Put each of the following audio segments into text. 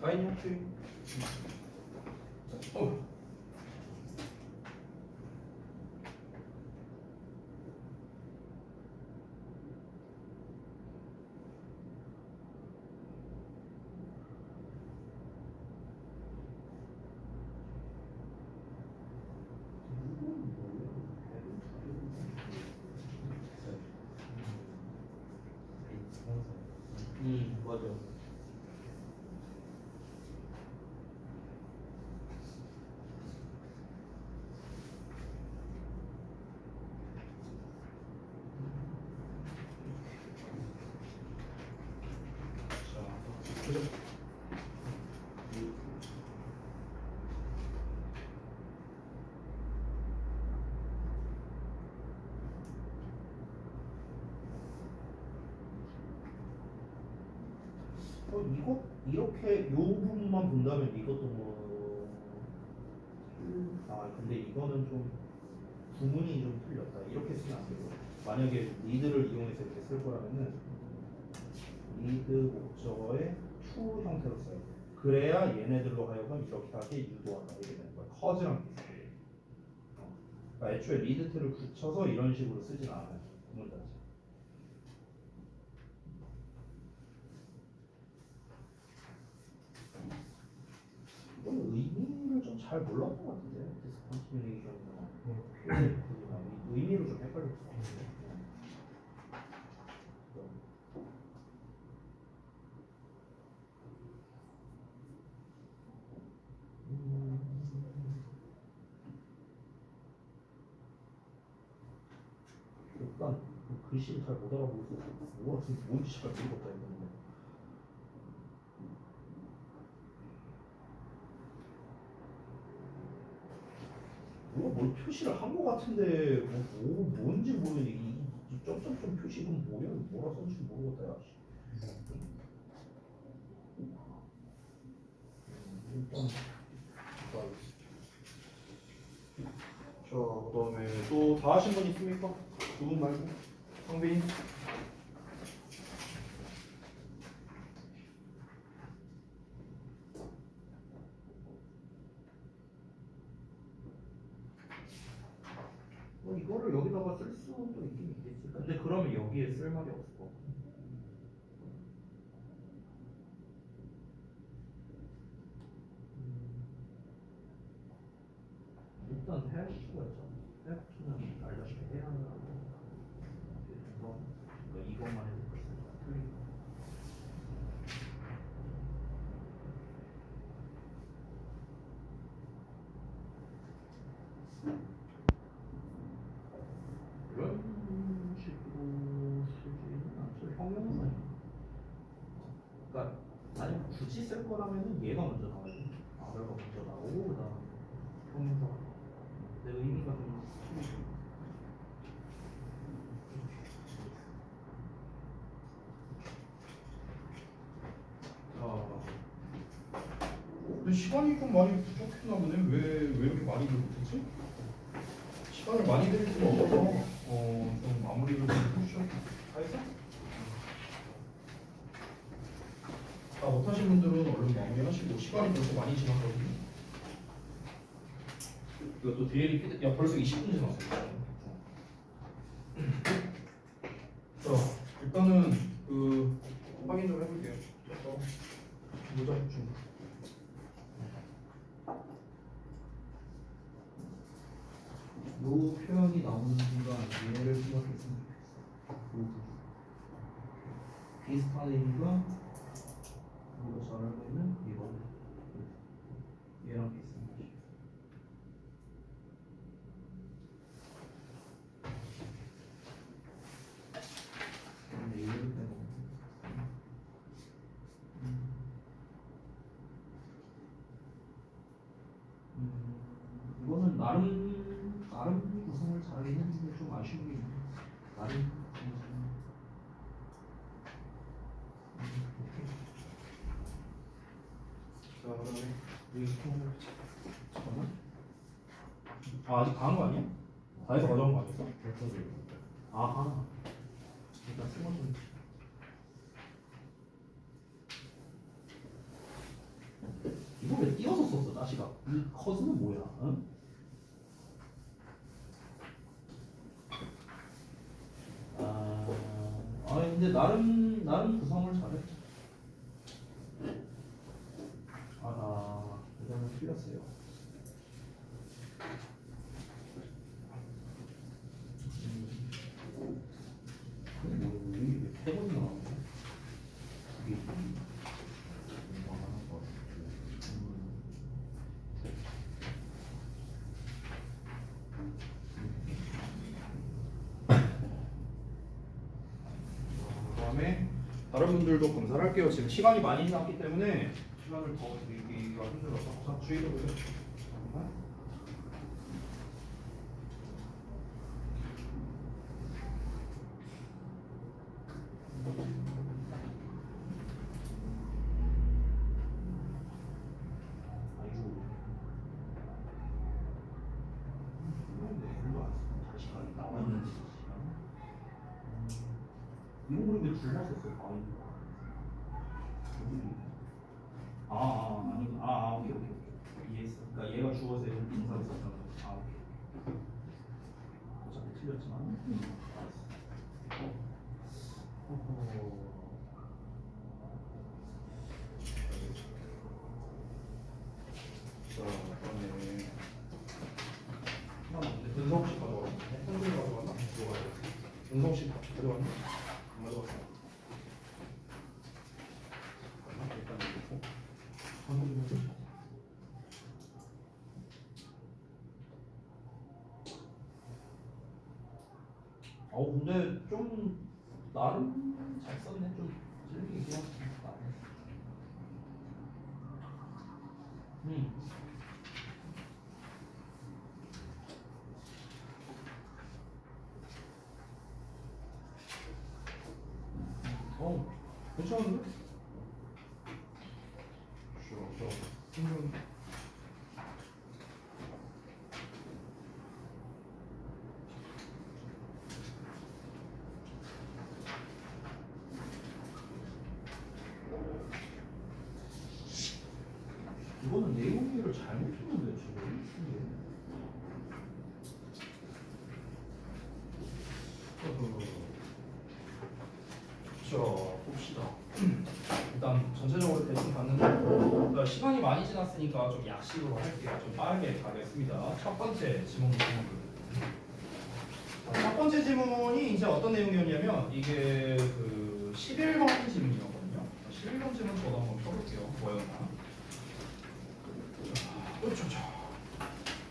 아니요, 주의. 맞아. 이거 이렇게 요 부분만 본다면 이것도 뭐. 아 근데 이거는 좀 구문이 좀 틀렸다. 이렇게 쓰면 안 되고 만약에 리드를 이용해서 이렇게 쓸 거라면은 리드 목적어의 to 형태로 써요. 그래야 얘네들로 하여금 이렇게 하게 유도한다. 이게 되는 거야. 커즈랑 비슷해. 그러니까 애초에 리드 트를 붙여서 이런 식으로 쓰진 않아요. 구문 자체. 이건 의미를 좀 잘 몰랐던 것 같은데. 디스컨티뉴에이션이나 표현이나 의미로 좀 헷갈렸어. 일단 그 글씨를 잘 못 알아보고 있어. 뭐가 지금 뭔지 잘 모르겠다 이거는. 뭐가 뭘 표시를 한 것 같은데 뭔지 모르겠네. 이 점점점 표시는 뭐야? 뭐라 썼는지 모르겠다. 야. 일단 자 그다음에 또 다 하신 분 있습니까? 두 분 말고 상빈. 이거를 여기다가 쓸 수도 있긴 있겠지. 근데 그러면 여기에 쓸 말이 없어. 일단 have to가 있잖아. have to는 알다시피 해야 한다고. 그래서 이것만 해도 벌써 틀리고. 이런 식으로 쓰지는 않죠. 형용사니까. 그러니까 만약 굳이 쓸 거라면은 얘가 먼저 나와야 돼. 아래가 먼저 나오고 그다음 형용사가 나와. 근데 의미가 좀 틀리죠. 근데 시간이 좀 많이 부족했나 보네. 왜 이렇게 많이 부족했지? 시간을 많이 들일 수가 없어서 좀 마무리를 좀 해주셔. 다 했어? 다 못하신 분들은 얼른 마무리하시고 시간이 벌써 많이 지났거든요. 이것도 DL이 야 벌써 20분 지났어요. 자 일단은 그 확인 좀 해볼게요. 모자 붙인 거. 요 표현이 나오는 순간 얘를 생각했으면 좋겠어. 비슷한 의미가 우리가 잘 알고 있는 이거 얘랑 비슷한 거지. 근데 얘를 빼고 이거는 나름 구성을 잘하긴 했는데 좀 아쉬운 게 있네. 나름 자 그다음에 잠깐만. 아직 다 한 거 아니야? 다 해서 가져온 거 아니었어? 아하. 일단 승원 좀. 시각. 이 커즈는 뭐야? 응? 근데 나름 구성을 잘해. 이거는 틀렸어요. 이게 세 번이 나왔네. 이게 그다음에 다른 분들도 검사를 할게요. 지금 시간이 많이 지났기 때문에 시간을 더 드리기가 힘들어서 자, 주의를 보세요. 잠깐만. 아이고. 시간이 나와 있는지 이런 거를 왜 굶었었어요? 오케이. 이해했어. 그러니까 얘가 주어서 얘는 동사를 썼던 거. 오케이. 어차피 틀렸지만. 알았어. 자, 그다음에 은성 혹시 가져왔나? 현준이 가져왔나? 누가 가져왔어? 은성 혹시 가져왔나? 안 가져왔어. 일단 이거 한번 좀 해줘. 근데 좀 나름 잘 썼네. 좀 찔리게 얘기하고 괜찮은데? 이거는 내용을 잘못했는데 지금 자, 봅시다. 일단 전체적으로 대충 봤는데 그러니까 시간이 많이 지났으니까 좀 약식으로 할게요. 좀 빠르게 가겠습니다. 첫 번째 지문. 첫 번째 지문이 이제 어떤 내용이었냐면 이게 그 11번 지문이었거든요. 11번 지문 저도 한번 펴볼게요. 뭐였나? 그렇죠.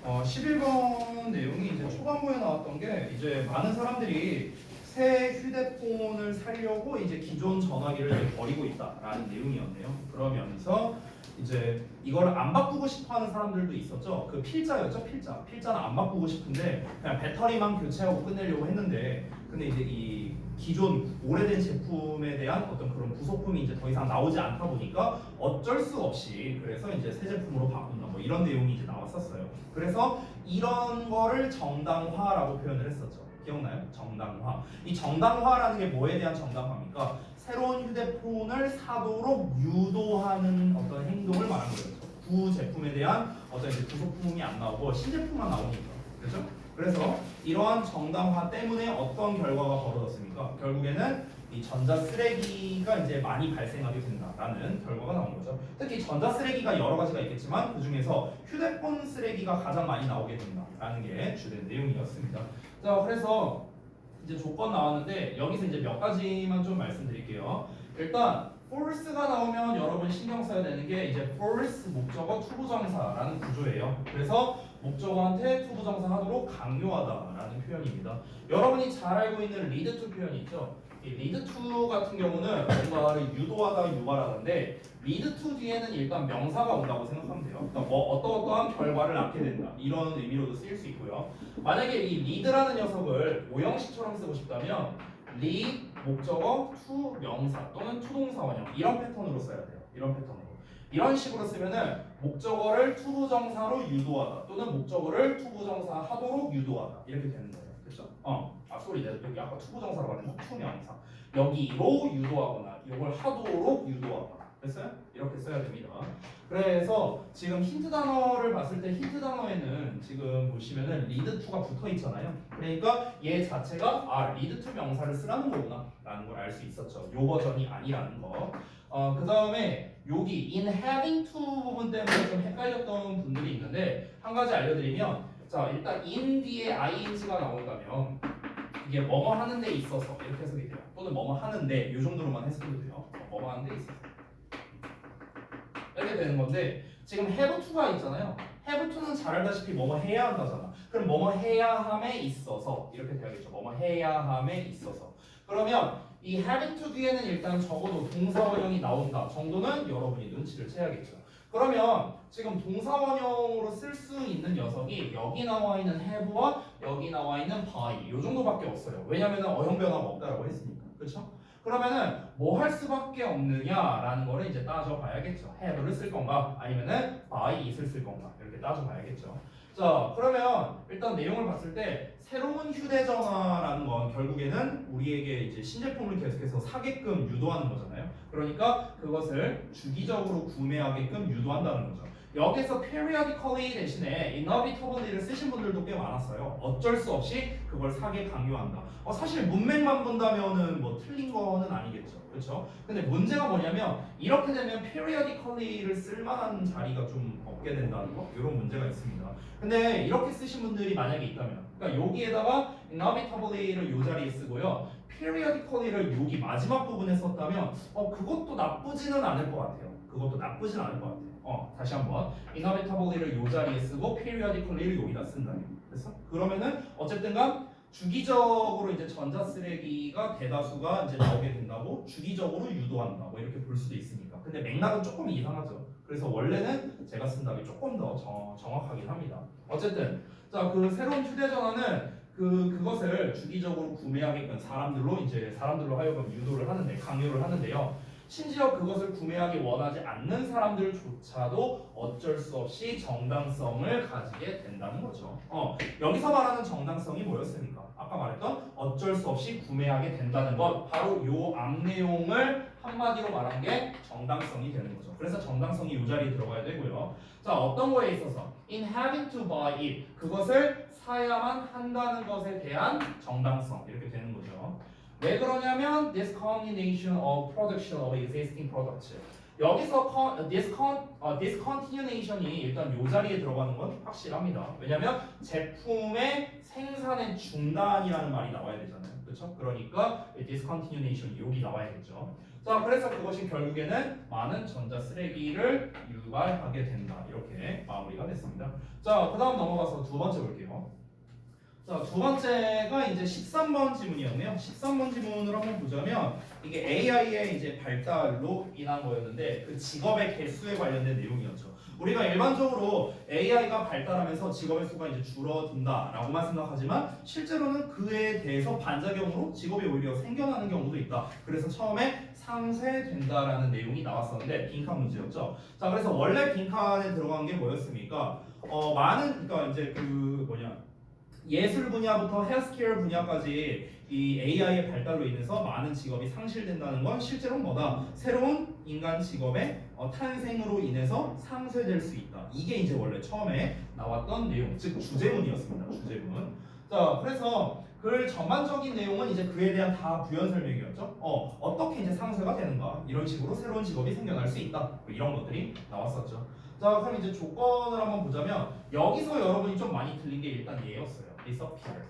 11번 내용이 이제 초반부에 나왔던 게 이제 많은 사람들이 새 휴대폰을 사려고 이제 기존 전화기를 이제 버리고 있다라는 내용이었네요. 그러면서 이제 이걸 안 바꾸고 싶어하는 사람들도 있었죠. 그 필자였죠, 필자. 필자는 안 바꾸고 싶은데 그냥 배터리만 교체하고 끝내려고 했는데, 근데 이제 이 기존 오래된 제품에 대한 어떤 그런 부속품이 이제 더 이상 나오지 않다 보니까 어쩔 수 없이 그래서 이제 새 제품으로 바꾼다. 뭐 이런 내용이 이제 나왔었어요. 그래서 이런 거를 정당화라고 표현을 했었죠. 기억나요? 정당화. 이 정당화라는 게 뭐에 대한 정당화입니까? 새로운 휴대폰을 사도록 유도하는 어떤 행동을 말하는 거죠. 구 제품에 대한 어떤 이제 부속품이 안 나오고 신제품만 나오니까. 그렇죠? 그래서 이러한 정당화 때문에 어떤 결과가 벌어졌습니까? 결국에는 이 전자 쓰레기가 이제 많이 발생하게 된다라는 결과가 나온 거죠. 특히 전자 쓰레기가 여러 가지가 있겠지만 그 중에서 휴대폰 쓰레기가 가장 많이 나오게 된다라는 게 주된 내용이었습니다. 자, 그래서 이제 조건 나왔는데 여기서 이제 몇 가지만 좀 말씀드릴게요. 일단 force가 나오면 여러분 신경 써야 되는 게 이제 force 목적어 투부정사라는 구조예요. 그래서 목적어한테 투부정사 하도록 강요하다라는 표현입니다. 여러분이 잘 알고 있는 lead to 표현이 있죠. 이 lead to 같은 경우는 뭔가를 유도하다, 유발하다인데 lead to 뒤에는 일단 명사가 온다고 생각하면 돼요. 그러니까 뭐 어떠한 결과를 낳게 된다 이런 의미로도 쓰일 수 있고요. 만약에 이 lead라는 녀석을 오형식처럼 쓰고 싶다면 lead 목적어 to 명사 또는 to 동사 원형 이런 패턴으로 써야 돼요. 이런 패턴으로. 이런 식으로 쓰면은 목적어를 투부정사로 유도하다 또는 목적어를 투부정사 하도록 유도하다 이렇게 되는 거예요. 그렇죠? 소리 내가 여기 아까 투부정사라고 했는데 투명사 여기로 유도하거나 이걸 하도록 유도하거나 됐어요? 이렇게 써야 됩니다. 그래서 지금 힌트 단어를 봤을 때 힌트 단어에는 지금 보시면은 lead to가 붙어 있잖아요. 그러니까 얘 자체가 lead to 명사를 쓰라는 거구나 라는 걸 알 수 있었죠. 요 버전이 아니라는 거. 그 다음에 여기 in having to 부분 때문에 좀 헷갈렸던 분들이 있는데 한 가지 알려드리면 자 일단 in 뒤에 ing가 나온다면 이게 뭐뭐 하는 데 있어서 이렇게 해석이 돼요. 또는 뭐뭐 하는데 요 정도로만 해석해도 돼요. 뭐뭐 하는 데 있어서 이렇게 되는 건데 지금 have to가 있잖아요. have to는 잘 알다시피 뭐뭐 해야 한다잖아. 그럼 뭐뭐 해야 함에 있어서 이렇게 돼야겠죠. 뭐뭐 해야 함에 있어서. 그러면 이 having to 뒤에는 일단 적어도 동사원형이 나온다 정도는 여러분이 눈치를 채야겠죠. 그러면 지금 동사원형으로 쓸 수 있는 녀석이 여기 나와 있는 have와 여기 나와 있는 by 이 정도밖에 없어요. 왜냐면은 어형 변화가 없다라고 했으니까. 그렇죠? 그러면은 뭐 할 수밖에 없느냐라는 거를 이제 따져봐야겠죠. have를 쓸 건가 아니면은 by it을 쓸 건가 이렇게 따져봐야겠죠. 자 그러면 일단 내용을 봤을 때 새로운 휴대전화라는 건 결국에는 우리에게 이제 신제품을 계속해서 사게끔 유도하는 거잖아요. 그러니까 그것을 주기적으로 구매하게끔 유도한다는 거죠. 여기서 periodically 대신에 inevitably를 쓰신 분들도 꽤 많았어요. 어쩔 수 없이 그걸 사게 강요한다. 사실 문맥만 본다면은 뭐 틀린 거는 아니겠죠. 그렇죠? 근데 문제가 뭐냐면 이렇게 되면 periodically를 쓸만한 자리가 좀 없게 된다는 거 이런 문제가 있습니다. 근데 이렇게 쓰신 분들이 만약에 있다면 그러니까 여기에다가 inevitably를 이 자리에 쓰고요. periodically를 여기 마지막 부분에 썼다면 그것도 나쁘지는 않을 것 같아요. 그것도 나쁘진 않을 것 같아요. 다시 한번 inevitably를 이 자리에 쓰고 periodically를 여기다 쓴다. 그래서 그러면은 어쨌든간 주기적으로 이제 전자 쓰레기가 대다수가 이제 나오게 된다고 주기적으로 유도한다. 뭐 이렇게 볼 수도 있으니까. 근데 맥락은 조금 이상하죠. 그래서 원래는 제가 쓴 답이 조금 더 정확하긴 합니다. 어쨌든 자 그 새로운 휴대전화는 그것을 주기적으로 구매하게끔 사람들로 하여금 유도를 하는데 강요를 하는데요. 심지어 그것을 구매하기 원하지 않는 사람들조차도 어쩔 수 없이 정당성을 가지게 된다는 거죠. 여기서 말하는 정당성이 뭐였습니까? 아까 말했던 어쩔 수 없이 구매하게 된다는 것 바로 요 앞 내용을 한마디로 말한 게 정당성이 되는 거죠. 그래서 정당성이 이 자리에 들어가야 되고요. 자 어떤 거에 있어서 in having to buy it 그것을 사야만 한다는 것에 대한 정당성 이렇게 되는 거죠. 왜 그러냐면 discontinuation of production of existing products 여기서 discontinuation이 일단 이 자리에 들어가는 건 확실합니다. 왜냐면 제품의 생산의 중단이라는 말이 나와야 되잖아요. 그렇죠? 그러니까 discontinuation 여기 나와야겠죠. 자 그래서 그것이 결국에는 많은 전자 쓰레기를 유발하게 된다. 이렇게 마무리가 됐습니다. 자 그다음 넘어가서 두 번째 볼게요. 자, 두 번째가 이제 13번 지문이었네요. 13번 지문을 한번 보자면 이게 AI의 이제 발달로 인한 거였는데 그 직업의 개수에 관련된 내용이었죠. 우리가 일반적으로 AI가 발달하면서 직업의 수가 이제 줄어든다라고만 생각하지만 실제로는 그에 대해서 반작용으로 직업이 오히려 생겨나는 경우도 있다. 그래서 처음에 상쇄된다라는 내용이 나왔었는데 빈칸 문제였죠. 자, 그래서 원래 빈칸에 들어간 게 뭐였습니까? 그러니까 이제 예술 분야부터 헬스케어 분야까지 이 AI의 발달로 인해서 많은 직업이 상실된다는 건 실제로 뭐다? 새로운 인간 직업의 탄생으로 인해서 상쇄될 수 있다. 이게 이제 원래 처음에 나왔던 내용, 즉 주제문이었습니다. 주제문. 자, 그래서 그 전반적인 내용은 이제 그에 대한 다 부연 설명이었죠. 어떻게 이제 상쇄가 되는가? 이런 식으로 새로운 직업이 생겨날 수 있다. 뭐 이런 것들이 나왔었죠. 자, 그럼 이제 조건을 한번 보자면 여기서 여러분이 좀 많이 틀린 게 일단 얘였어요. disappear.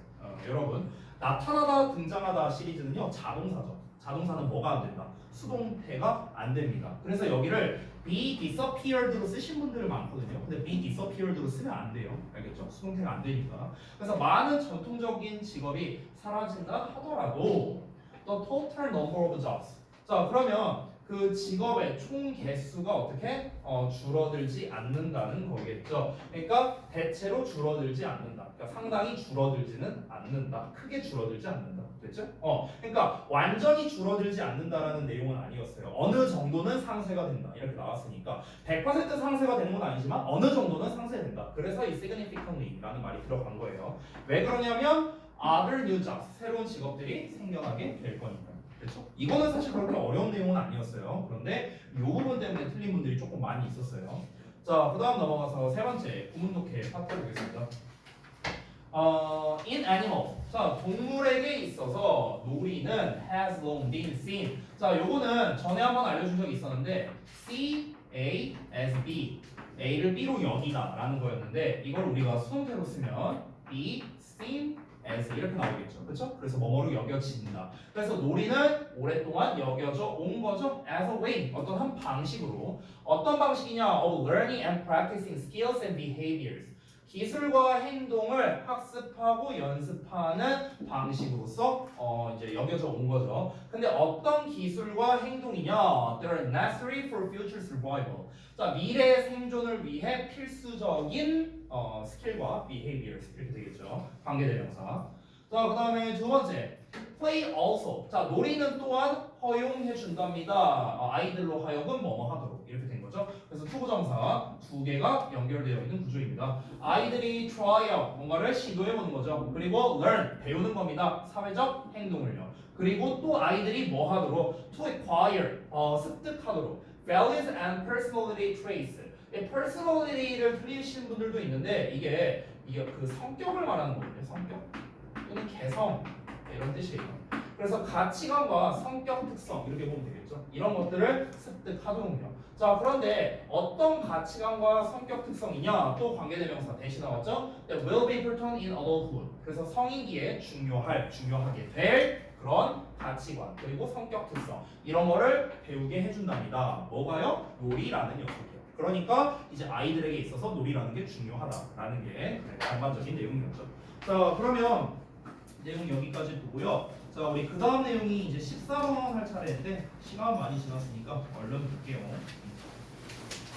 여러분 나타나다 등장하다 시리즈는요 자동사죠. 자동사는 뭐가 안 된다? 수동태가 안 됩니다. 그래서 여기를 be disappeared로 쓰신 분들 많거든요. 근데 be disappeared로 쓰면 안 돼요. 알겠죠? 수동태가 안 되니까. 그래서 많은 전통적인 직업이 사라진다 하더라도 the total number of jobs. 자 그러면 그 직업의 총 개수가 어떻게 줄어들지 않는다는 거겠죠. 그러니까 대체로 줄어들지 않는다. 그러니까 상당히 줄어들지는 않는다. 크게 줄어들지 않는다. 됐죠? 그러니까 완전히 줄어들지 않는다라는 내용은 아니었어요. 어느 정도는 상쇄가 된다. 이렇게 나왔으니까 100% 상쇄가 되는 건 아니지만 어느 정도는 상쇄된다. 그래서 이 significantly라는 말이 들어간 거예요. 왜 그러냐면 other new jobs 새로운 직업들이 생겨나게 될 거니까. 그렇죠? 이거는 사실 그렇게 어려운 내용은 아니었어요. 그런데 이 부분 때문에 틀린 분들이 조금 많이 있었어요. 자, 그 다음 넘어가서 세 번째 구문독해 파트 보겠습니다. in animals. 자, 동물에게 있어서 놀이는 has long been seen. 자, 요거는 전에 한번 알려준 적이 있었는데 C, A, as B. A를 B로 여기다 라는 거였는데 이걸 우리가 수동태로 쓰면 be seen as 이렇게 나오겠죠. 그렇죠? 그래서 뭐뭐로 여겨진다. 그래서 놀이는 오랫동안 여겨져 온 거죠. as a way. 어떤 한 방식으로. 어떤 방식이냐? of learning and practicing skills and behaviors. 기술과 행동을 학습하고 연습하는 방식으로서 이제 여겨져 온 거죠. 근데 어떤 기술과 행동이냐? They're necessary for future survival. 자, 미래 생존을 위해 필수적인 스킬과 behaviors 이렇게 되겠죠. 관계대명사. 자, 그 다음에 두 번째. play also. 자, 놀이는 또한 허용해 준답니다. 아이들로 하여금 뭐뭐 하도록 이렇게 된 거죠. 그래서 투부정사 두 개가 연결되어 있는 구조입니다. 아이들이 try out 뭔가를 시도해 보는 거죠. 그리고 learn 배우는 겁니다. 사회적 행동을요. 그리고 또 아이들이 뭐 하도록 to acquire 습득하도록 values and personality traits. 이 personality를 틀리시는 분들도 있는데 이게 그 성격을 말하는 거거든요. 성격 또는 개성 이런 뜻이에요. 그래서 가치관과 성격 특성 이렇게 보면 되겠죠. 이런 것들을 습득하도록요. 자, 그런데 어떤 가치관과 성격 특성이냐? 또 관계대명사 대신 나왔죠. That will be important in adulthood. 그래서 성인기에 중요하게 될 그런 가치관 그리고 성격 특성 이런 거를 배우게 해준답니다. 뭐가요? 놀이라는 녀석이요. 그러니까 이제 아이들에게 있어서 놀이라는 게 중요하다라는 게 전반적인 내용이었죠. 자, 그러면 내용 여기까지 보고요. 자, 우리 그 다음 내용이 이제 14번 할 차례인데 시간 많이 지났으니까 얼른 볼게요.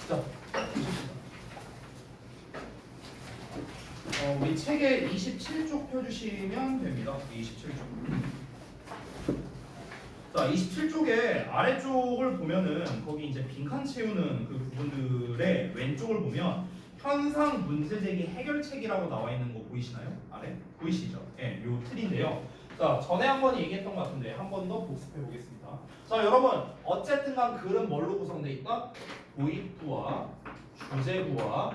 자, 보십시다. 우리 책에 27쪽 펴주시면 됩니다. 27쪽. 자, 27쪽에 아래쪽을 보면은 거기 이제 빈칸 채우는 그 부분들의 왼쪽을 보면 현상 문제제기 해결책이라고 나와 있는 거 보이시나요? 아래? 보이시죠? 예, 요 틀인데요. 자, 전에 한번 얘기했던 것 같은데 한 번 더 복습해 보겠습니다. 자, 여러분 어쨌든 간 글은 뭘로 구성되어 있다? 도입부와 주제부와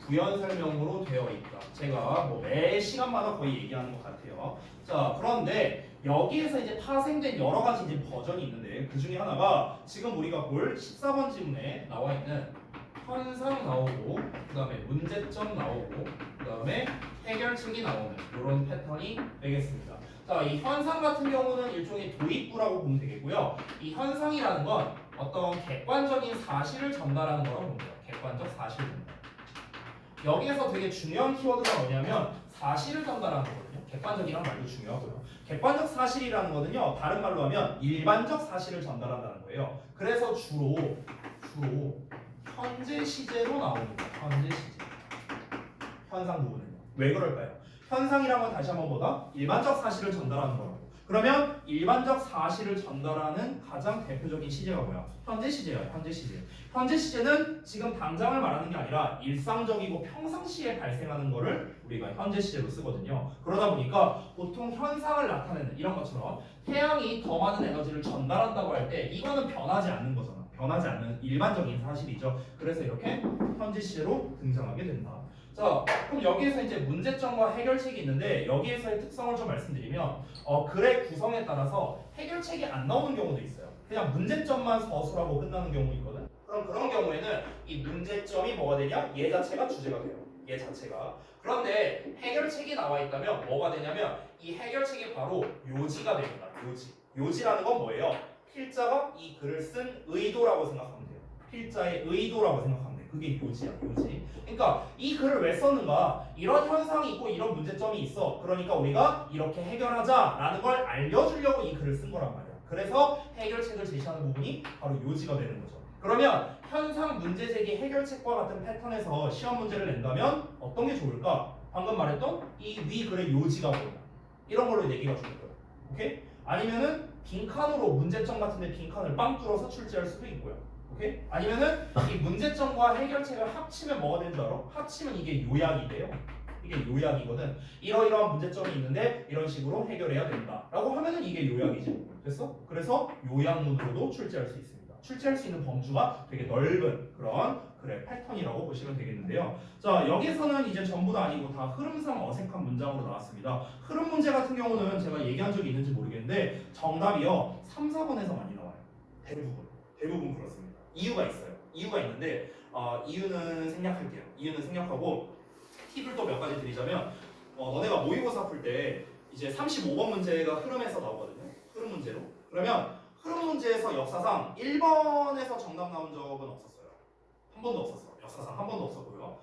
부연 설명으로 되어 있다. 제가 뭐 매 시간마다 거의 얘기하는 것 같아요. 자, 그런데 여기에서 이제 파생된 여러 가지 이제 버전이 있는데 그 중에 하나가 지금 우리가 볼 14번 지문에 나와 있는 현상 나오고 그 다음에 문제점 나오고 그 다음에 해결책이 나오는 이런 패턴이 되겠습니다. 자, 이 현상 같은 경우는 일종의 도입부라고 보면 되겠고요. 이 현상이라는 건 어떤 객관적인 사실을 전달하는 거라고 봅니다. 객관적 사실 전달. 여기에서 되게 중요한 키워드가 뭐냐면 사실을 전달하는 거거든요. 객관적이란 말도 중요하고요. 객관적 사실이라는 거는요. 다른 말로 하면 일반적 사실을 전달한다는 거예요. 그래서 주로 현재 시제로 나옵니다. 현재 시제. 현상 부분은요. 왜 그럴까요? 현상이란 건 다시 한번 보다 일반적 사실을 전달하는 거라고. 그러면 일반적 사실을 전달하는 가장 대표적인 시제가 뭐야? 현재 시제예요. 현재 시제. 현재 시제는 지금 당장을 말하는 게 아니라 일상적이고 평상시에 발생하는 거를 우리가 현재 시제로 쓰거든요. 그러다 보니까 보통 현상을 나타내는 이런 것처럼 태양이 더 많은 에너지를 전달한다고 할 때 이거는 변하지 않는 거잖아. 변하지 않는 일반적인 사실이죠. 그래서 이렇게 현재 시제로 등장하게 된다. 자, 그럼 여기에서 이제 문제점과 해결책이 있는데 여기에서의 특성을 좀 말씀드리면 글의 구성에 따라서 해결책이 안 나오는 경우도 있어요. 그냥 문제점만 서술하고 끝나는 경우 있거든. 그럼 그런 경우에는 이 문제점이 뭐가 되냐? 얘 자체가 주제가 돼요. 얘 자체가. 그런데 해결책이 나와 있다면 뭐가 되냐면 이 해결책이 바로 요지가 됩니다. 요지. 요지라는 건 뭐예요? 필자가 이 글을 쓴 의도라고 생각하면 돼요. 필자의 의도라고 생각하면 돼요. 그게 요지야, 요지. 그러니까 이 글을 왜 썼는가? 이런 현상이 있고 이런 문제점이 있어. 그러니까 우리가 이렇게 해결하자라는 걸 알려주려고 이 글을 쓴 거란 말이야. 그래서 해결책을 제시하는 부분이 바로 요지가 되는 거죠. 그러면 현상 문제 제기 해결책과 같은 패턴에서 시험 문제를 낸다면 어떤 게 좋을까? 방금 말했던 이 위 글의 요지가 뭐냐? 이런 걸로 내기가 좋을 거야. 오케이? 아니면은 빈칸으로 문제점 같은데 빈칸을 빵 뚫어서 출제할 수도 있고요. 오케이? 아니면은 이 문제점과 해결책을 합치면 뭐가 되는 줄 알아? 합치면 이게 요약이 돼요. 이게 요약이거든. 이러이러한 문제점이 있는데 이런 식으로 해결해야 된다라고 하면은 이게 요약이지. 됐어? 그래서 요약문으로도 출제할 수 있습니다. 출제할 수 있는 범주가 되게 넓은 그런 그래 패턴이라고 보시면 되겠는데요. 자, 여기서는 이제 전부 다 아니고 다 흐름상 어색한 문장으로 나왔습니다. 흐름 문제 같은 경우는 제가 얘기한 적이 있는지 모르겠는데 정답이요 3, 4번에서 많이 나와요. 대부분 그렇습니다. 이유가 있어요. 이유가 있는데 이유는 생략할게요. 이유는 생략하고 팁을 또 몇 가지 드리자면 너네가 모의고사 풀 때 이제 35번 문제가 흐름에서 나오거든요. 흐름 문제로. 그러면 흐름 문제에서 역사상 1번에서 정답 나온 적은 없었어요. 한 번도 없었어. 역사상 한 번도 없었고요.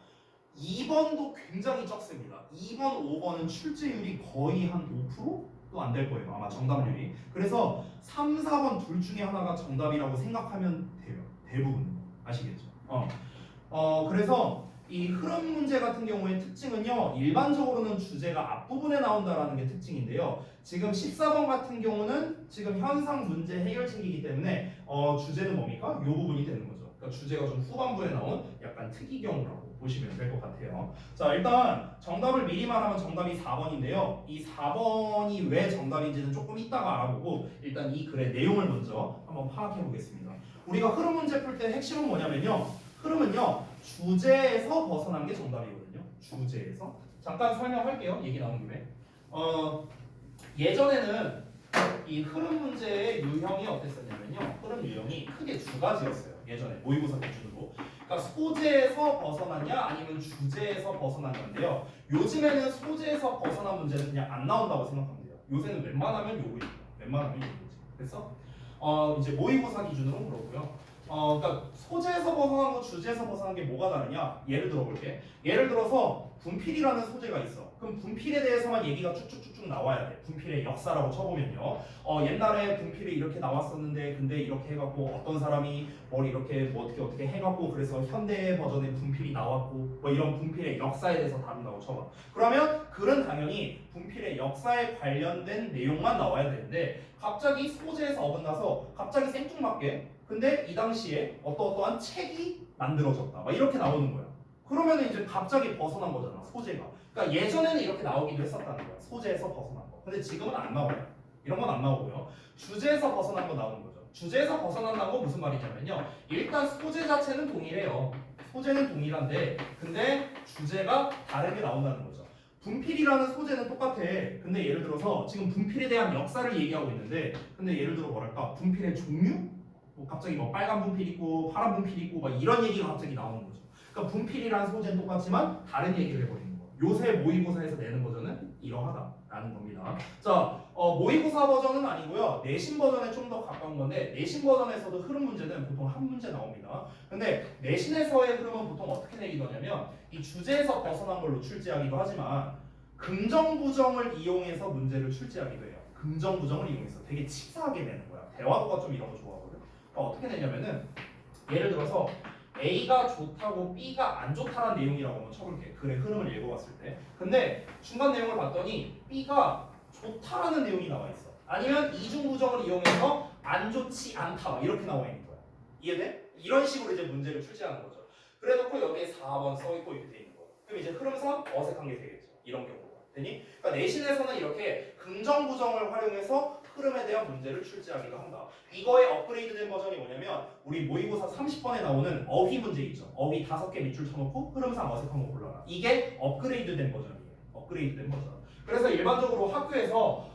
2번도 굉장히 적습니다. 2번, 5번은 출제율이 거의 한 5%도 안 될 거예요. 아마 정답률이. 그래서 3, 4번 둘 중에 하나가 정답이라고 생각하면 돼요. 대부분. 아시겠죠? 그래서 이 흐름 문제 같은 경우의 특징은요. 일반적으로는 주제가 앞부분에 나온다라는 게 특징인데요. 지금 14번 같은 경우는 지금 현상 문제 해결책이기 때문에 주제는 뭡니까? 이 부분이 되는 거죠. 그러니까 주제가 좀 후반부에 나온 약간 특이경우라고 보시면 될 것 같아요. 자, 일단 정답을 미리 말하면 정답이 4번인데요. 이 4번이 왜 정답인지는 조금 이따가 알아보고 일단 이 글의 내용을 먼저 한번 파악해 보겠습니다. 우리가 흐름 문제 풀 때 핵심은 뭐냐면요. 흐름은요. 주제에서 벗어난 게 정답이거든요. 주제에서. 잠깐 설명할게요. 얘기 나온 김에. 예전에는 이 흐름 문제의 유형이 어땠었냐면요. 흐름 유형이 크게 두 가지였어요. 예전에 모의고사 기준으로. 그러니까 소재에서 벗어났냐 아니면 주제에서 벗어났냐인데요. 요즘에는 소재에서 벗어난 문제는 그냥 안 나온다고 생각하면 돼요. 요새는 웬만하면 요거입니다. 웬만하면 요거지. 그래서 이제 모의고사 기준으로 그렇고요. 그러니까 소재에서 벗어난 거 주제에서 벗어난 게 뭐가 다르냐? 예를 들어볼게. 예를 들어서 분필이라는 소재가 있어. 그럼 분필에 대해서만 얘기가 쭉쭉쭉쭉 나와야 돼. 분필의 역사라고 쳐보면요. 옛날에 분필이 이렇게 나왔었는데 근데 이렇게 해갖고 어떤 사람이 뭘 이렇게 뭐 어떻게 해갖고 그래서 현대 버전의 분필이 나왔고 뭐 이런 분필의 역사에 대해서 다룬다고 쳐봐. 그러면 글은 당연히 분필의 역사에 관련된 내용만 나와야 되는데 갑자기 소재에서 어긋나서 갑자기 생뚱맞게 근데 이 당시에 어떠한 책이 만들어졌다. 막 이렇게 나오는 거야. 그러면 이제 갑자기 벗어난 거잖아. 소재가. 그러니까 예전에는 이렇게 나오기도 했었다는 거야. 소재에서 벗어난 거. 근데 지금은 안 나와요. 이런 건 안 나오고요. 주제에서 벗어난 거 나오는 거죠. 주제에서 벗어난다는 건 무슨 말이냐면요. 일단 소재 자체는 동일해요. 소재는 동일한데 근데 주제가 다르게 나온다는 거죠. 분필이라는 소재는 똑같아. 근데 예를 들어서 지금 분필에 대한 역사를 얘기하고 있는데 근데 예를 들어 뭐랄까 분필의 종류? 뭐 갑자기 뭐 빨간 분필 있고 파란 분필 있고 막 이런 얘기가 갑자기 나오는 거죠. 그러니까 분필이라는 소재는 똑같지만 다른 얘기를 해버리는 거. 요새 모의고사에서 내는 버전은 이러하다라는 겁니다. 자, 모의고사 버전은 아니고요. 내신 버전에 좀 더 가까운 건데 내신 버전에서도 흐름 문제는 보통 한 문제 나옵니다. 근데 내신에서의 흐름은 보통 어떻게 내기도 하냐면 이 주제에서 벗어난 걸로 출제하기도 하지만 긍정 부정을 이용해서 문제를 출제하기도 해요. 긍정 부정을 이용해서 되게 치사하게 내는 거야. 대화도가 좀 이런 거 좋아하거든. 어떻게 내냐면은 예를 들어서 A가 좋다고 B가 안 좋다라는 내용이라고 한번 쳐볼게. 글의 흐름을 읽어봤을 때. 근데 중간 내용을 봤더니 B가 좋다라는 내용이 나와 있어. 아니면 이중부정을 이용해서 안 좋지 않다 이렇게 나와 있는 거야. 이해돼? 이런 식으로 이제 문제를 출제하는 거죠. 그래놓고 여기에 4번 써있고 이렇게 돼 있는 거야. 그럼 이제 흐름상 어색한 게 되겠죠. 이런 경우가. 되니? 그러니까 내신에서는 이렇게 긍정 부정을 활용해서 흐름에 대한 문제를 출제하기도 한다. 이거의 업그레이드된 버전이 뭐냐면 우리 모의고사 30번에 나오는 어휘 문제 있죠. 어휘 5개 밑줄 쳐놓고 흐름상 어색한 거 골라라. 이게 업그레이드된 버전이에요. 업그레이드된 버전. 그래서 일반적으로 학교에서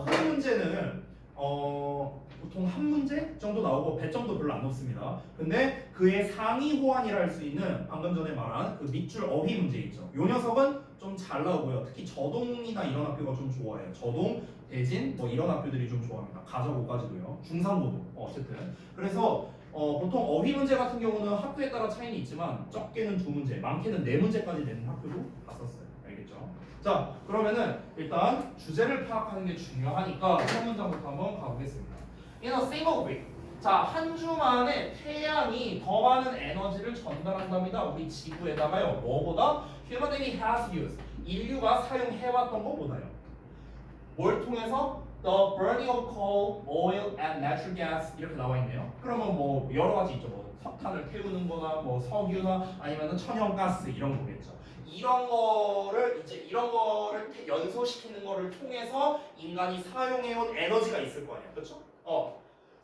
흐름 문제는 보통 한 문제 정도 나오고 배점도 별로 안 높습니다. 근데 그의 상위 호환이라 할 수 있는 방금 전에 말한 그 밑줄 어휘 문제 있죠. 요 녀석은 좀 잘 나오고요. 특히 저동이나 이런 학교가 좀 좋아해요. 저동, 대진 뭐 이런 학교들이 좀 좋아합니다. 가저고까지도요. 중상고도 어쨌든. 그래서 보통 어휘 문제 같은 경우는 학교에 따라 차이는 있지만 적게는 2문제, 많게는 4문제까지 내는 학교도 봤었어요. 알겠죠? 자, 그러면은 일단 주제를 파악하는 게 중요하니까 첫 문장부터 한번 가보겠습니다. In a single week. 자, 한 주 만에 태양이 더 많은 에너지를 전달한답니다. 우리 지구에다가요. 뭐보다? Humanity has used. 인류가 사용해왔던 것보다요. 뭘 통해서? the burning of coal, oil, and natural gas 이렇게 나와 있네요. 그러면 뭐 여러 가지 있죠. 뭐 석탄을 태우는 거나 뭐 석유나 아니면은 천연가스 이런 거겠죠. 이런 거를 연소시키는 거를 통해서 인간이 사용해온 에너지가 있을 거 아니야. 그렇죠?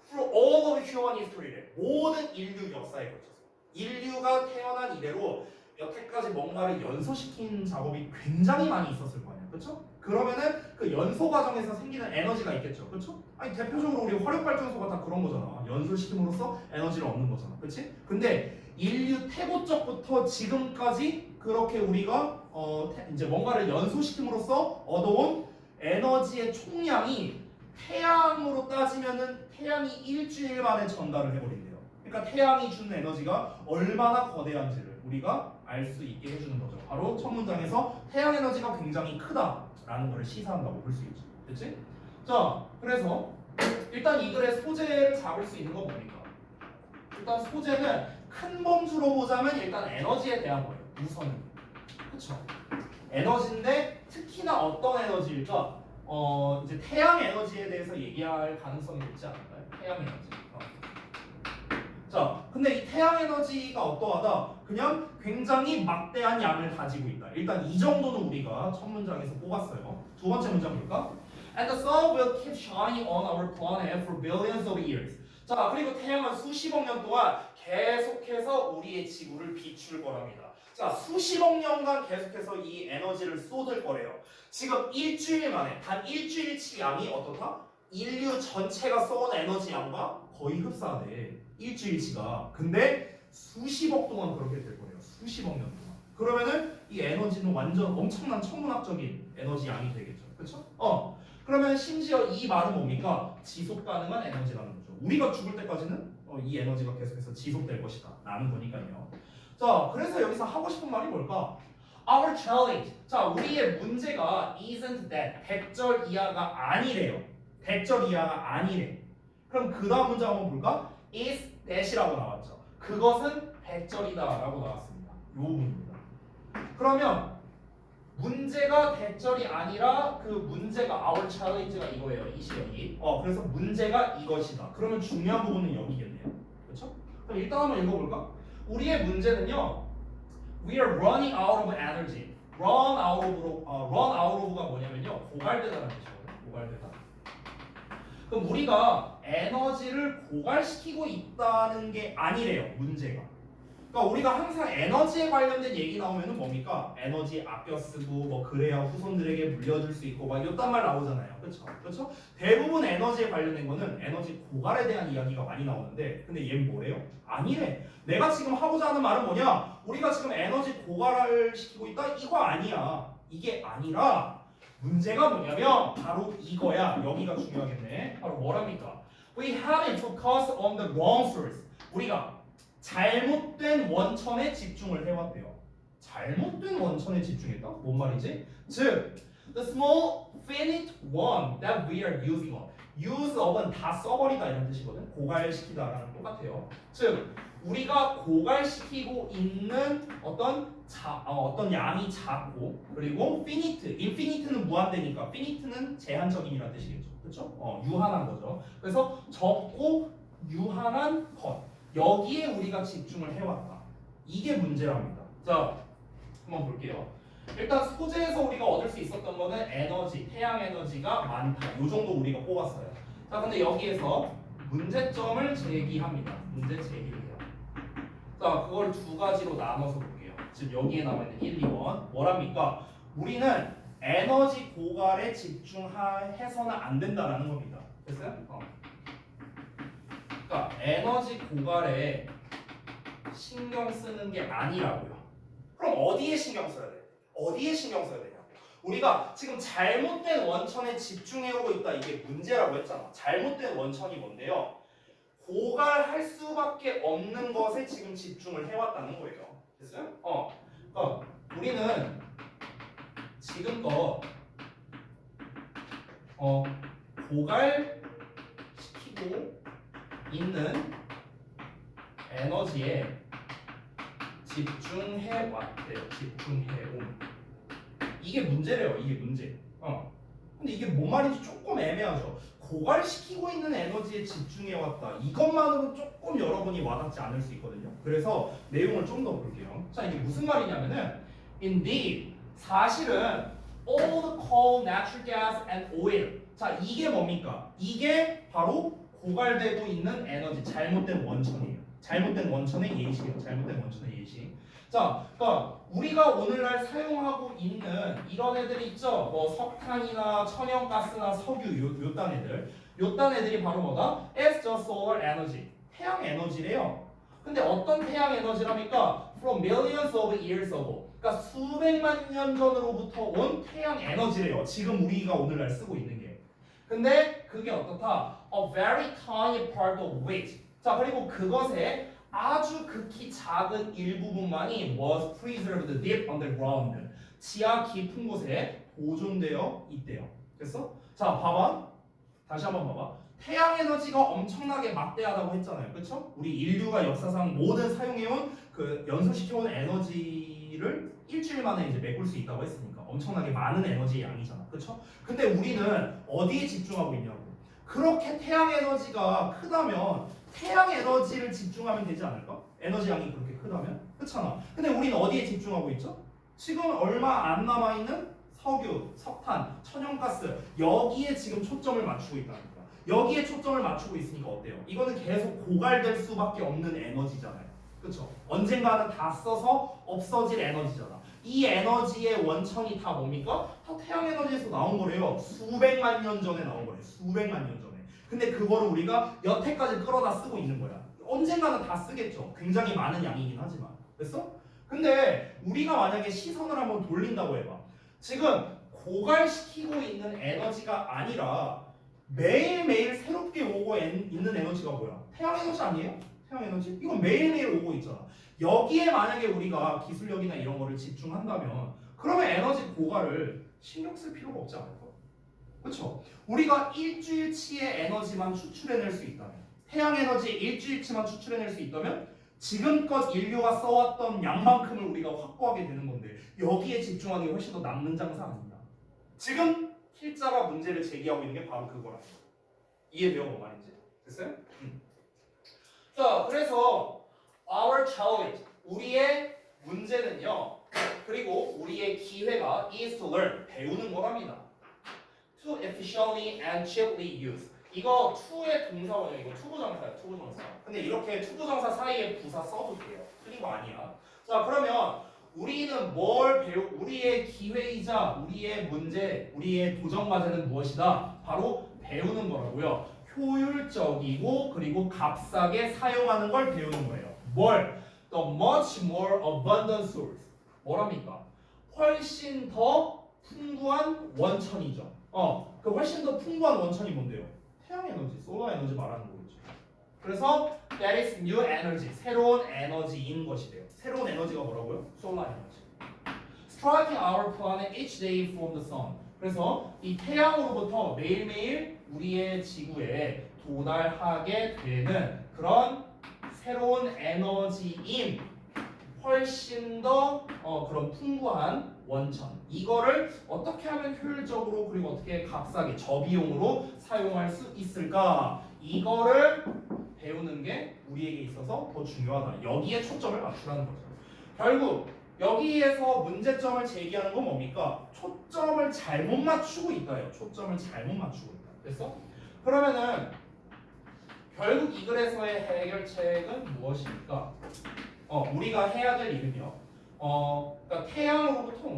Through all of human history래. 모든 인류 역사에 걸쳐서. 인류가 태어난 이래로 여태까지 뭔가를 연소시킨 작업이 굉장히 많이 있었을 거 아니야. 그렇죠? 그러면은 그 연소 과정에서 생기는 에너지가 있겠죠. 그렇죠? 아니 대표적으로 우리 화력발전소가 다 그런 거잖아. 연소시킴으로써 에너지를 얻는 거잖아. 그렇지? 근데 인류 태고적부터 지금까지 그렇게 우리가 이제 뭔가를 연소시킴으로써 얻어온 에너지의 총량이 태양으로 따지면은 태양이 일주일 만에 전달을 해버린대요. 그러니까 태양이 주는 에너지가 얼마나 거대한지를 우리가 알 수 있게 해주는 거죠. 바로 첫 문장에서 태양 에너지가 굉장히 크다라는 것을 시사한다고 볼 수 있죠. 그렇지? 자, 그래서 일단 이 글의 소재를 잡을 수 있는 건 뭡니까? 일단 소재는 큰 범주로 보자면 일단 에너지에 대한 거예요. 우선은. 그렇죠? 에너지인데 특히나 어떤 에너지일까? 이제 태양 에너지에 대해서 얘기할 가능성이 있지 않을까요? 태양 에너지. 자, 근데 이 태양 에너지가 어떠하다? 그냥 굉장히 막대한 양을 가지고 있다. 일단 이 정도는 우리가 첫 문장에서 뽑았어요. 두 번째 문장 볼까? And the sun will keep shining on our planet for billions of years. 자, 그리고 태양은 수십억 년 동안 계속해서 우리의 지구를 비출 거랍니다. 자, 수십억 년간 계속해서 이 에너지를 쏟을 거래요. 지금 일주일 만에 단 일주일치 양이 어떻다? 인류 전체가 쏘는 에너지 양과 거의 흡사하대. 일주일치가. 근데 수십억 동안 그렇게 될 거예요. 수십억 년 동안. 그러면은 이 에너지는 완전 엄청난 천문학적인 에너지 양이 되겠죠. 그렇죠? 그러면 심지어 이 말은 뭡니까? 지속 가능한 에너지라는 거죠. 우리가 죽을 때까지는 이 에너지가 계속해서 지속될 것이다 라는 거니까요. 자, 그래서 여기서 하고 싶은 말이 뭘까? Our challenge. 자, 우리의 문제가 isn't that 100절 이하가 아니래요. 100절 이하가 아니래. 그럼 그 다음 문제 한번 볼까? is that이라고 나왔죠. 그것은 100절이다 라고 나왔습니다. 요 부분입니다. 그러면 문제가 100절이 아니라 그 문제가 our challenge가 이거예요. 이 시역이. 그래서 문제가 이것이다. 그러면 중요한 부분은 여기겠네요. 그렇죠? 그럼 일단 한번 읽어볼까? 우리의 문제는요. We are running out of energy. run out of가 뭐냐면요. 고갈되다는 뜻이거든요. 고갈되다. 그럼 우리가 에너지를 고갈시키고 있다는 게 아니래요. 문제가. 그러니까 우리가 항상 에너지에 관련된 얘기 나오면은 뭡니까? 에너지 아껴 쓰고 뭐 그래야 후손들에게 물려줄 수 있고 막 이딴 말 나오잖아요. 그렇죠? 그렇죠? 대부분 에너지에 관련된 거는 에너지 고갈에 대한 이야기가 많이 나오는데 근데 얘는 뭐래요? 아니래. 내가 지금 하고자 하는 말은 뭐냐? 우리가 지금 에너지 고갈을 시키고 있다? 이거 아니야. 이게 아니라 문제가 뭐냐면 바로 이거야. 여기가 중요하겠네. 바로 뭐랍니까? We haven't focused on the wrong source. 우리가 잘못된 원천에 집중을 해왔대요. 잘못된 원천에 집중했다? 뭔 말이지? 즉, the small finite one that we are using on. use of은 다 써버리다 이런 뜻이거든. 고갈시키다라는 똑같아요. 즉, 우리가 고갈시키고 있는 어떤 양이 작고 그리고 finite, infinite는 무한대니까 finite는 제한적인이라는 뜻이겠죠. 그렇죠? 유한한 거죠. 그래서 적고 유한한 것. 여기에 우리가 집중을 해왔다. 이게 문제랍니다. 자, 한번 볼게요. 일단 소재에서 우리가 얻을 수 있었던 거는 에너지, 태양 에너지가 많다. 이 정도 우리가 뽑았어요. 자, 근데 여기에서 문제점을 제기합니다. 문제 제기를 해요. 자, 그걸 두 가지로 나눠서 볼게요. 지금 여기에 나와 있는 1, 2번. 뭐랍니까? 우리는 에너지 고갈에 집중해서는 안 된다라는 겁니다. 됐어요? 그러니까 에너지 고갈에 신경 쓰는 게 아니라고요. 그럼 어디에 신경 써야 돼? 어디에 신경 써야 되냐고. 우리가 지금 잘못된 원천에 집중해오고 있다. 이게 문제라고 했잖아. 잘못된 원천이 뭔데요? 고갈할 수밖에 없는 것에 지금 집중을 해왔다는 거예요. 됐어요? 그러니까 우리는 지금껏 고갈시키고 있는 에너지에 집중해왔대요. 집중해온. 이게 문제래요. 이게 문제. 근데 이게 뭔 말인지 조금 애매하죠. 고갈시키고 있는 에너지에 집중해왔다. 이것만으로 조금 여러분이 와닿지 않을 수 있거든요. 그래서 내용을 좀 더 볼게요. 자, 이게 무슨 말이냐면은 indeed 사실은 all the coal, natural gas and oil. 자, 이게 뭡니까? 이게 바로 고갈되고 있는 에너지, 잘못된 원천이에요. 잘못된 원천의 예시예요. 잘못된 원천의 예시. 자, 그러니까 우리가 오늘날 사용하고 있는 이런 애들 있죠. 뭐 석탄이나 천연가스나 석유 요딴 애들. 요딴 애들이 바로 뭐다? It's just solar energy. 태양 에너지래요. 근데 어떤 태양 에너지랍니까? From millions of years ago. 그러니까 수백만 년 전으로부터 온 태양 에너지래요. 지금 우리가 오늘날 쓰고 있는 게. 근데 그게 어떻다? A very tiny part of which. 자, 그리고 그것의 아주 극히 작은 일부분만이 was preserved deep underground. 지하 깊은 곳에 보존되어 있대요. 됐어? 자, 봐봐. 다시 한번 봐봐. 태양 에너지가 엄청나게 막대하다고 했잖아요. 그렇죠? 우리 인류가 역사상 모든 사용해온 그 연소시켜온 에너지를 일주일 만에 이제 메꿀 수 있다고 했으니까 엄청나게 많은 에너지의 양이잖아. 그렇죠? 근데 우리는 어디에 집중하고 있냐고. 그렇게 태양 에너지가 크다면 태양 에너지를 집중하면 되지 않을까? 에너지 양이 그렇게 크다면? 그렇잖아. 근데 우리는 어디에 집중하고 있죠? 지금 얼마 안 남아있는 석유, 석탄, 천연가스 여기에 지금 초점을 맞추고 있다는 거야. 여기에 초점을 맞추고 있으니까 어때요? 이거는 계속 고갈될 수밖에 없는 에너지잖아요. 그렇죠? 언젠가는 다 써서 없어질 에너지잖아. 이 에너지의 원천이 다 뭡니까? 다 태양 에너지에서 나온 거래요. 수백만 년 전에 나온 거래요. 수백만 년 전에. 근데 그거를 우리가 여태까지 끌어다 쓰고 있는 거야. 언젠가는 다 쓰겠죠. 굉장히 많은 양이긴 하지만. 됐어? 근데 우리가 만약에 시선을 한번 돌린다고 해봐. 지금 고갈시키고 있는 에너지가 아니라 매일매일 새롭게 오고 있는 에너지가 뭐야? 태양 에너지 아니에요? 태양 에너지? 이건 매일매일 오고 있잖아. 여기에 만약에 우리가 기술력이나 이런 거를 집중한다면 그러면 에너지 고갈을 신경 쓸 필요가 없지 않을까? 그렇죠? 우리가 일주일치의 에너지만 추출해낼 수 있다면 태양 에너지 일주일치만 추출해낼 수 있다면 지금껏 인류가 써왔던 양만큼을 우리가 확보하게 되는 건데 여기에 집중하는 게 훨씬 더 남는 장사 아닙니다. 지금 필자가 문제를 제기하고 있는 게 바로 그거라. 이해돼요? 뭐 말인지? 됐어요? 자, 그래서 our challenge, 우리의 문제는요. 그리고 우리의 기회가 is to learn, 배우는 거랍니다. To efficiently and cheaply use. 이거 to의 동사원이에요. 이거 투부정사예요. 투부정사. 근데 이렇게 투부정사 사이에 부사 써도 돼요. 틀린 거 아니야. 자, 그러면 우리는 뭘 우리의 기회이자 우리의 문제, 우리의 도전 과제는 무엇이다? 바로 배우는 거라고요. 효율적이고 그리고 값싸게 사용하는 걸 배우는 거예요. 뭘? The much more abundant source. 뭐랍니까? 훨씬 더 풍부한 원천이죠. 그 훨씬 더 풍부한 원천이 뭔데요? 태양 에너지, 솔라 에너지 말하는 거겠죠. 그래서 that is new energy, 새로운 에너지인 것이래요. 새로운 에너지가 뭐라고요? 솔라 에너지. Striking our planet each day from the sun. 그래서 이 태양으로부터 매일매일 우리의 지구에 도달하게 되는 그런 새로운 에너지인 훨씬 더 그런 풍부한 원천. 이거를 어떻게 하면 효율적으로 그리고 어떻게 값싸게 저비용으로 사용할 수 있을까? 이거를 배우는 게 우리에게 있어서 더 중요하다. 여기에 초점을 맞추라는 거죠. 결국 여기에서 문제점을 제기하는 건 뭡니까? 초점을 잘못 맞추고 있다요. 초점을 잘못 맞추고 있다. 됐어? 그러면은 결국 이 글에서의 해결책은 무엇입니까? 우리가 해야 될 일은요. 그러니까 태양으로부터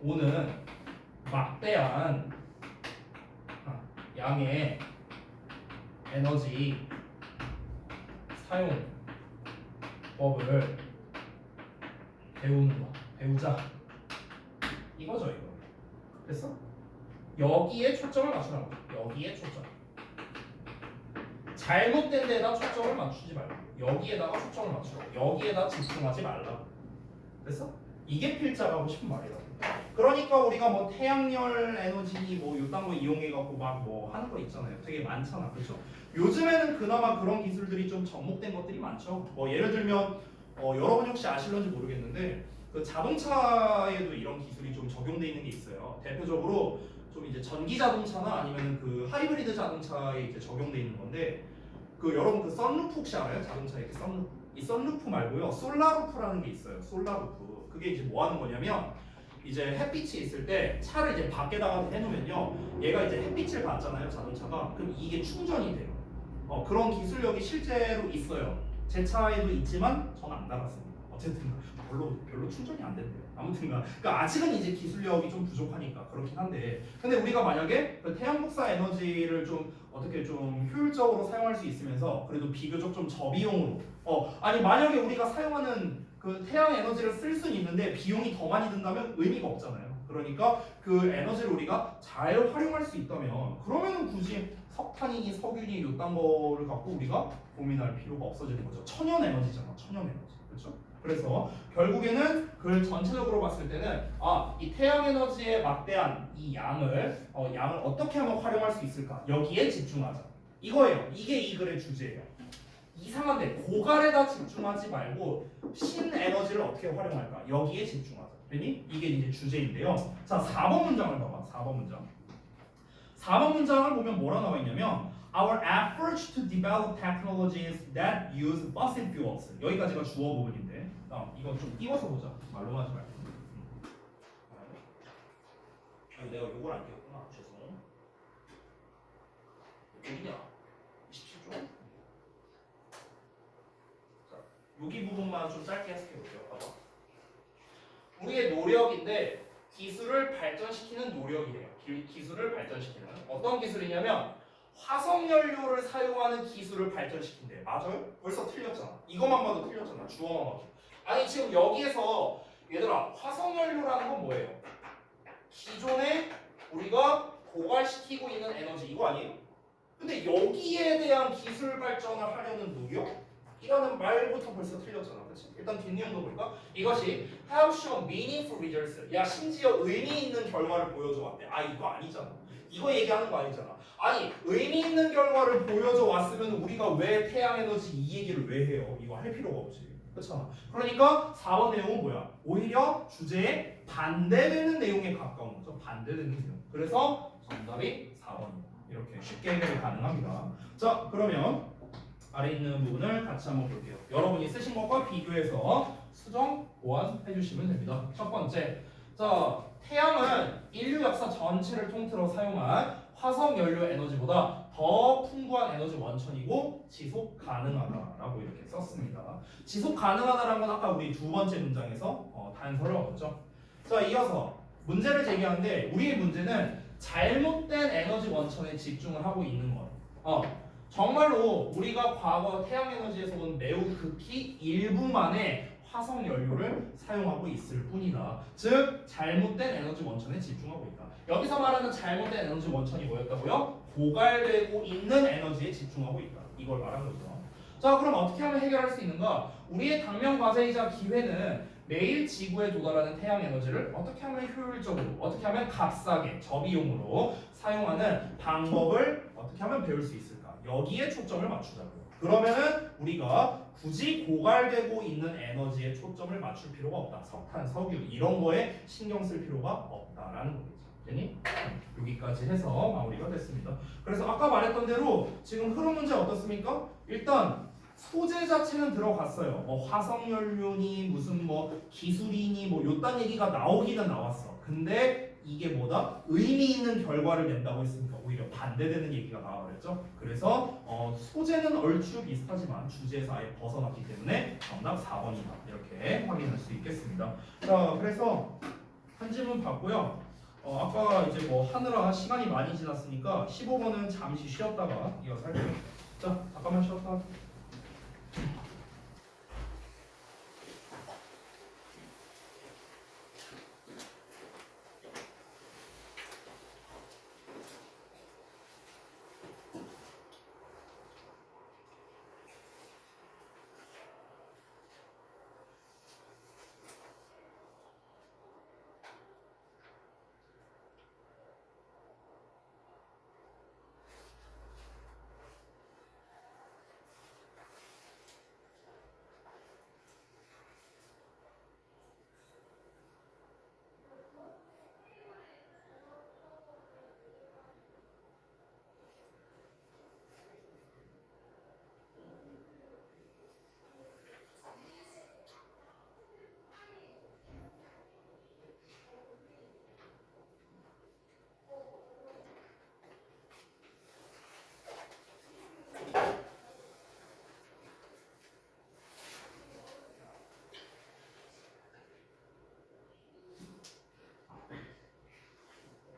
오는 막대한 양의 에너지 사용법을 배우자. 이거죠, 이거. 됐어? 여기에 초점을 맞추라고. 여기에 초점. 잘못된 데에다 초점을 맞추지 말고 여기에다가 초점을 맞추라고. 여기에다 집중하지 말라고. 됐어? 이게 필자가 하고 싶은 말이라고. 그러니까 우리가 뭐 태양열 에너지 뭐 요딴 거 이용해 갖고 막 뭐 하는 거 있잖아요. 되게 많잖아. 그렇죠? 요즘에는 그나마 그런 기술들이 좀 접목된 것들이 많죠. 뭐 예를 들면 여러분 혹시 아실런지 모르겠는데 그 자동차에도 이런 기술이 좀 적용돼 있는 게 있어요. 대표적으로 좀 이제 전기 자동차나 아니면 그 하이브리드 자동차에 이제 적용돼 있는 건데 그 여러분 그 썬루프 혹시 알아요? 자동차에 이렇게 썬루프 이 썬루프 말고요 솔라루프라는 게 있어요. 솔라루프 그게 이제 뭐 하는 거냐면 이제 햇빛이 있을 때 차를 이제 밖에다가 해놓으면요 얘가 이제 햇빛을 받잖아요 자동차가 그럼 이게 충전이 돼요. 그런 기술력이 실제로 있어요. 제 차에도 있지만 저는 안 달았습니다. 어쨌든 별로 충전이 안 된대요. 아무튼가 그러니까 아직은 이제 기술력이 좀 부족하니까 그렇긴 한데 근데 우리가 만약에 그 태양 복사 에너지를 좀 어떻게 좀 효율적으로 사용할 수 있으면서 그래도 비교적 좀 저비용으로 아니 만약에 우리가 사용하는 그 태양 에너지를 쓸 수는 있는데 비용이 더 많이 든다면 의미가 없잖아요. 그러니까 그 에너지를 우리가 잘 활용할 수 있다면 그러면은 굳이 석탄이니 석유니 요딴 거를 갖고 우리가 고민할 필요가 없어지는 거죠. 천연 에너지잖아. 천연 에너지. 그렇죠? 그래서 결국에는 그걸 전체적으로 봤을 때는 이 태양 에너지에 막대한 이 양을 어떻게 하면 활용할 수 있을까? 여기에 집중하자. 이거예요. 이게 이 글의 주제예요. 이상한데 고갈에다 집중하지 말고 신에너지를 어떻게 활용할까? 여기에 집중하자. 그러니 이게 이제 주제인데요. 자, 4번 문장을 봐봐. 4번 문장. 4번 문장을 보면 뭐라 나와 있냐면 Our efforts to develop technologies that use fossil fuels. 여기까지가 주어 부분인데 이거 좀 띄워서 보자. 말로만 하지 말고. 내가 요걸 안 띄웠구나. 죄송. 여기냐? 27조. 자, 여기 부분만 좀 짧게 해석해 볼게요. 봐봐. 우리의 노력인데 기술을 발전시키는 노력이에요. 기술을 발전시키는 어떤 기술이냐면 화석연료를 사용하는 기술을 발전시킨대. 맞아요? 벌써 틀렸잖아. 이것만 봐도 틀렸잖아. 주어만 봐도. 아니 지금 여기에서 얘들아 화석연료라는 건 뭐예요? 기존에 우리가 고갈시키고 있는 에너지 이거 아니에요? 근데 여기에 대한 기술 발전을 하려는 노력? 이라는 말부터 벌써 틀렸잖아. 그치? 일단 뒷내용도 볼까? 이것이 have shown meaningful results. 야 심지어 의미 있는 결과를 보여줘 왔대. 이거 아니잖아. 이거 얘기하는 거 아니잖아. 아니 의미 있는 결과를 보여줘 왔으면 우리가 왜 태양에너지 이 얘기를 왜 해요? 이거 할 필요가 없지. 그렇잖아. 그러니까 4번 내용은 뭐야? 오히려 주제에 반대되는 내용에 가까운 거죠. 반대되는 내용. 그래서 정답이 4번입니다. 이렇게 쉽게 해결이 가능합니다. 자 그러면 아래 있는 부분을 같이 한번 볼게요. 여러분이 쓰신 것과 비교해서 수정, 보완해 주시면 됩니다. 첫 번째, 자 태양은 인류 역사 전체를 통틀어 사용한 화석 연료 에너지보다 더 풍부한 에너지 원천이고 지속 가능하다라고 이렇게 썼습니다. 지속 가능하다라는 건 아까 우리 두 번째 문장에서 단서를 얻었죠. 자 이어서 문제를 제기하는데 우리의 문제는 잘못된 에너지 원천에 집중을 하고 있는 거예요. 정말로 우리가 과거 태양에너지에서 본 매우 극히 일부만의 화석 연료를 사용하고 있을 뿐이다. 즉 잘못된 에너지 원천에 집중하고 있다. 여기서 말하는 잘못된 에너지 원천이 뭐였다고요? 고갈되고 있는 에너지에 집중하고 있다. 이걸 말한 거죠. 자 그럼 어떻게 하면 해결할 수 있는가? 우리의 당면 과제이자 기회는 매일 지구에 도달하는 태양 에너지를 어떻게 하면 효율적으로, 어떻게 하면 값싸게, 저비용으로 사용하는 방법을 어떻게 하면 배울 수 있을까? 여기에 초점을 맞추자고요. 그러면은 우리가 굳이 고갈되고 있는 에너지에 초점을 맞출 필요가 없다. 석탄, 석유 이런 거에 신경 쓸 필요가 없다라는 거겠죠. 됐니? 여기까지 해서 마무리가 됐습니다. 그래서 아까 말했던 대로 지금 흐름 문제 어떻습니까? 일단 소재 자체는 들어갔어요. 화석연료니 무슨 기술이니 요딴 얘기가 나오기는 나왔어. 근데 이게 뭐다? 의미 있는 결과를 낸다고 했으니까 오히려 반대되는 얘기가 나와버렸죠. 그래서 소재는 얼추 비슷하지만 주제에서 아예 벗어났기 때문에 정답 4번이다. 이렇게 확인할 수 있겠습니다. 자, 그래서 한 질문 봤고요. 아까 이제 하느라 시간이 많이 지났으니까 15번은 잠시 쉬었다가 이어서 할게요. 자, 잠깐만 쉬었다.